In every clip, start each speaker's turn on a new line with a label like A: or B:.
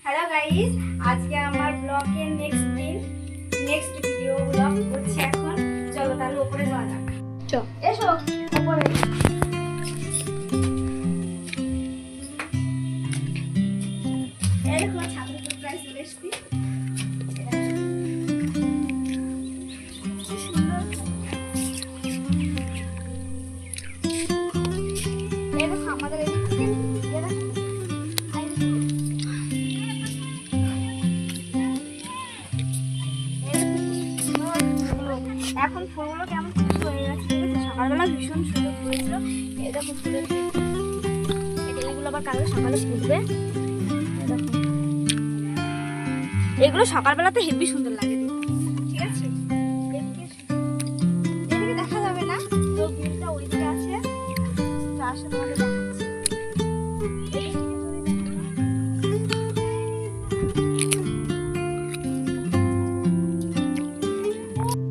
A: Hello guys, আজকে আমার ব্লগের নেক্সট ভিডিও ব্লগ করছি এখন। চলো তাহলে উপরে যাওয়া যাক। চল এসো উপরে। এরকম ছাদের উপর প্রায় চলে এসছি। আমাদের এখন ফুলগুলো কেমন খুশি হয়ে গেছে, ঠিক আছে? সকালবেলা ভীষণ সুন্দর ফুলেছিল। এই দেখো ফুলের এগুলো আবার কালকে সকালে ফুটবে। এগুলো সকালবেলাতে হেভি সুন্দর লাগে, ঠিক আছে? এদিকে দেখা যাবে না, তো বিলটা ওইদিকে আছে, তার সাথে আমাদের দেখাচ্ছি।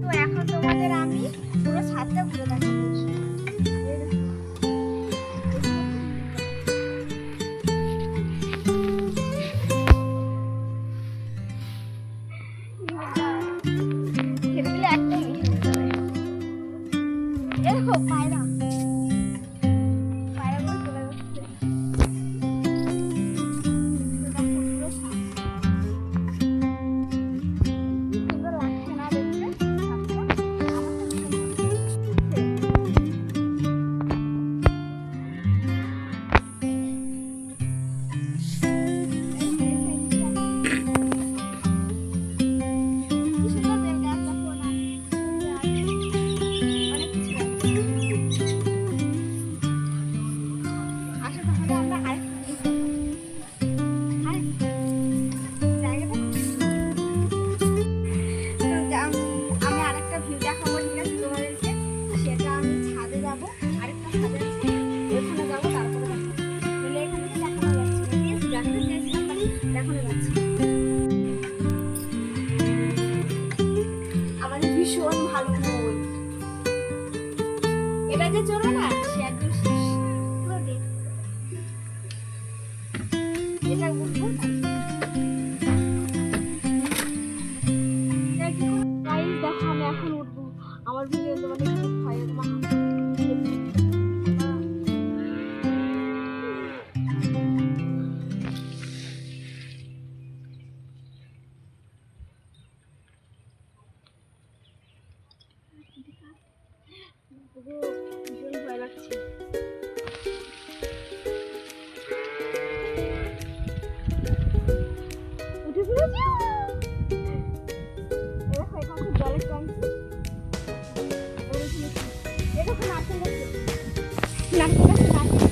A: তো এখন তোমাদের আমি পুরো ছাদটা ঘুরে দেখাবো। দেখো পায়রা পায়রাগুলো চলে যাচ্ছে। সুন্দর লাগছে না দেখতে? ভীষণ ভালো বই এটা যে চলো না, সে একদম শেষ পুরো ডেট। এটা উঠবো না, দেখো আমি এখন উঠবো। আমার ভিডিও তোমাদের খুব ভয়, তোমার ভীষণ ভয় লাগছে। উঠে পড়েছি। জলের ট্যাঙ্কি, এরকম নারকেল গাছে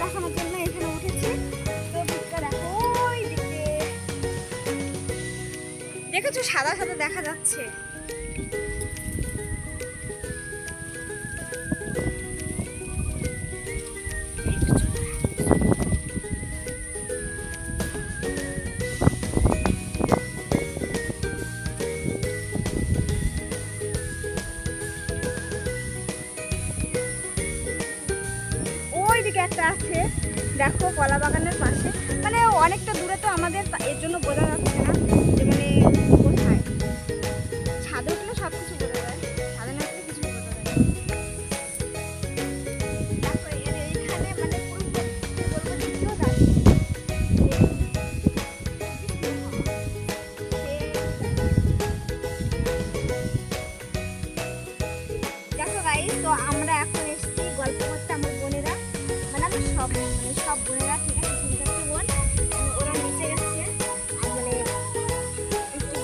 A: দেখানোর জন্য এখানে উঠেছি। তো ভিউটা দেখো, ওই দিকে দেখেছো সাদা সাদা দেখা যাচ্ছে। ওইদিকে একটা আছে, দেখো কলা বাগানের পাশে, মানে অনেকটা দূরে, তো আমাদের এর জন্য বোঝা যাচ্ছে না যে মানে কোথায়। ছাদে উঠলে সব কিছু বোঝা যায়, ছাদে না উঠলে কিছু বোঝা যায় না। দেখো এইখানে মানে দেখো গাইস, তো আমরা এখন এসেছি গল্প করতে আমার বোনেরা, মানে সব বোনেরা, ঠিক আছে? তিনটা বোন, ওরা নিচে গেছে, মানে একটু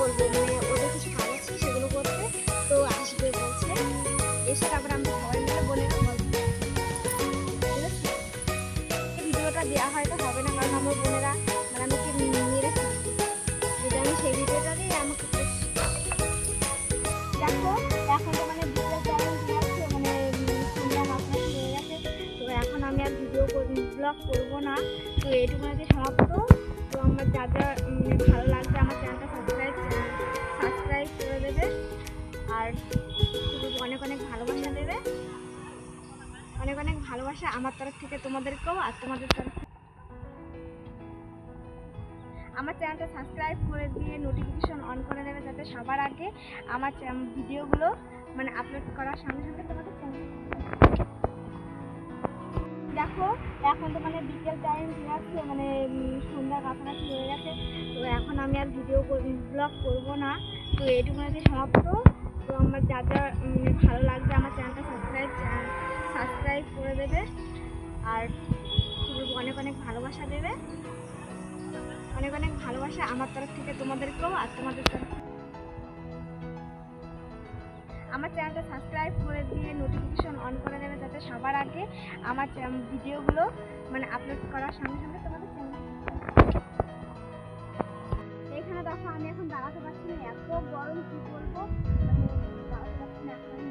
A: তো এইটুকু সমাপ্ত। তো আমার যা যা ভালো লাগবে আমার চ্যানেলটা সাবস্ক্রাইব করে দেবে, আর অনেক অনেক ভালোবাসা দেবে, অনেক অনেক ভালোবাসা আমার তরফ থেকে তোমাদেরকেও, আর তোমাদের তরফ আমার চ্যানেলটা সাবস্ক্রাইব করে দিয়ে নোটিফিকেশন অন করে দেবে, যাতে সবার আগে আমার ভিডিওগুলো মানে আপলোড করার সঙ্গে সঙ্গে তোমাদের দেখো। এখন তো মানে বিকেল টাইম ঠিক আছে, মানে সন্ধ্যা কাছাকাছি হয়ে গেছে। তো এখন আমি আর ভিডিও ব্লগ করবো না। তো এইটুকু সমাপ্ত। তো আমার যা যা ভালো লাগবে আমার চ্যানেলটা সাবস্ক্রাইব করে দেবে, আর অনেক অনেক ভালোবাসা দেবে, অনেক অনেক ভালোবাসা আমার তরফ থেকে তোমাদেরকেও, আর তোমাদের তরফ আমার চ্যানেলটা সাবস্ক্রাইব করে দিয়ে নোটিফিকেশন অন করে দেবে, যাতে সবার আগে আমার ভিডিওগুলো মানে আপলোড করার সঙ্গে সঙ্গে তোমাদের এখানে দেখো আমি এখন দাঁড়াতে পারছি না, এত গরম কি বলবো, মানে দাঁড়াতে পারছি না এখন।